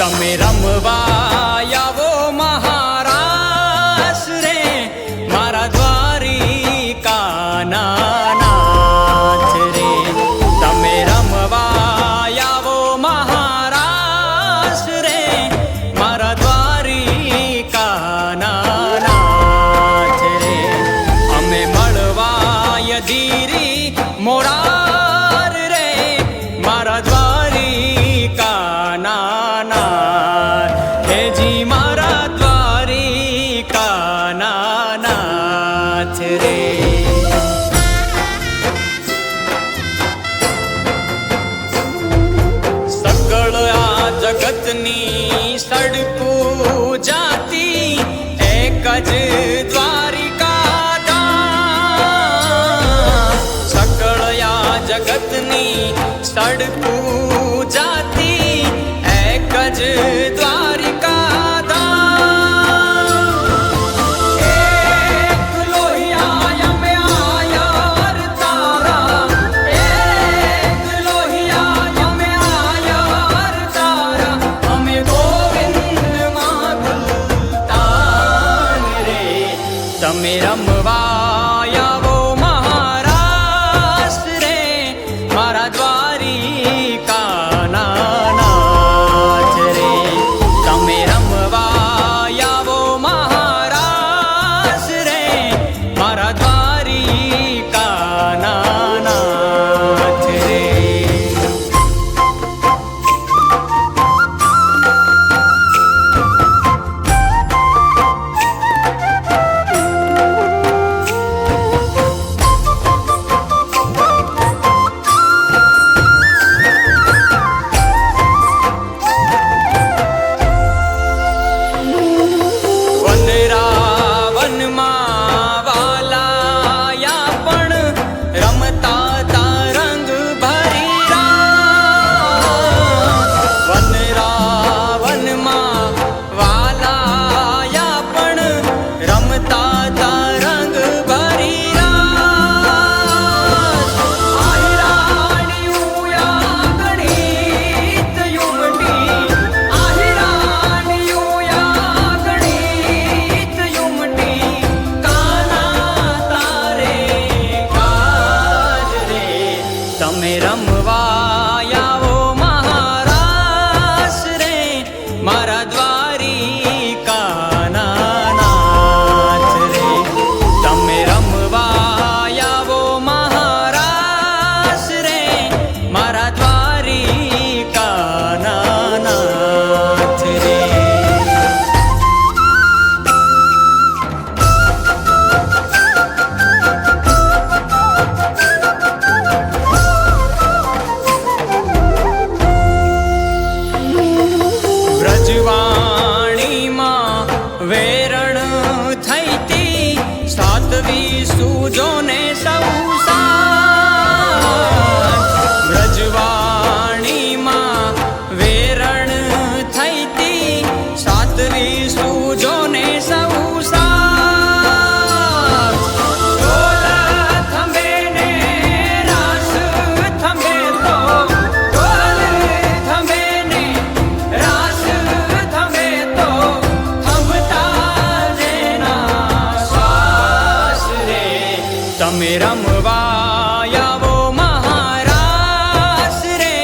તમે રમવા આવો મહારાસ રે મારા દ્વારિકાના નાથ રે. તમે રમવા આવો મહારાસ રે મારા દ્વારિકાના નાથ રે. અમે મળવા યધીરી મોરાર રે મારા દ્વારિકાના હેજી મારા દ્વારિકાના નાથ રે. સકળ આ જગતની સડકું જાતી એક જ દ્વારિકાધામ. સકળ આ જગતની સડકું જાતી એક જ તમે રમવા આવો મહારાસ રે મારા દ્વારિકાના નાથ રે. તમે રમવા આવો મહારાસ રે મારા દ્વારિકાના નાથ રે. તમે રમવા આવો મહારાસ રે મારા દ્વારિકાના નાથ રે. તમે રમવા આવો મહારાસ રે મારા દ્વારિકાના નાથ રે. વ્રજવાણીમાં વેરણ થઈતી સાતવી સૂજોને સૌ સાથ. વ્રજવાણીમાં વેરણ થઈતી સાતવી સૂજોને સૌ સાથ. ઢોલ થંભે ને રાસ થંભે તો ઢોલ થંભે ને રાસ થંભે તો થંભતા જેના શ્વાસ રે. તમે રમવા આવો મહારાસ રે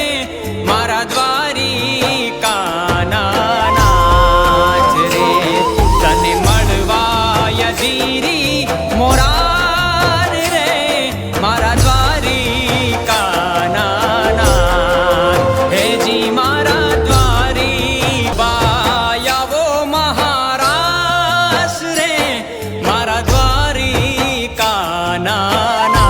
મારા દ્વારિકાના નાથ રે. તને મળવા યધીરી મોરાર રે મારા દ્વારિકાના નાથ. હેજી મારા દ્વારિકા આવો મહારાસ રે મારા દ્વારિકાના નાથ.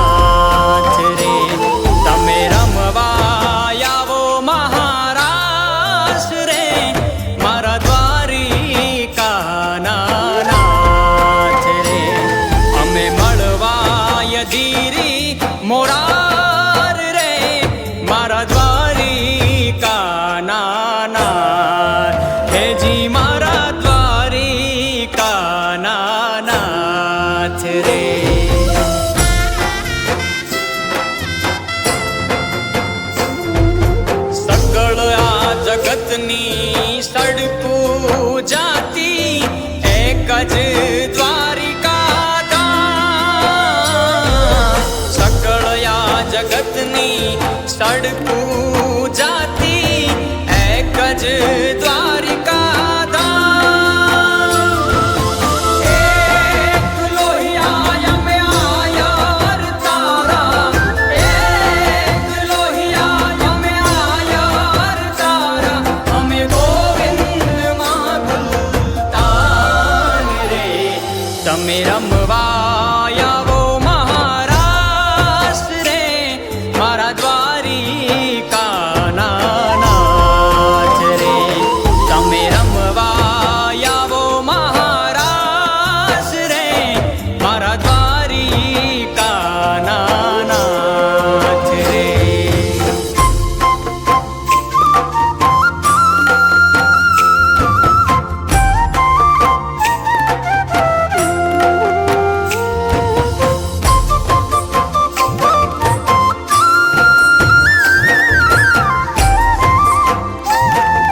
રમે રમે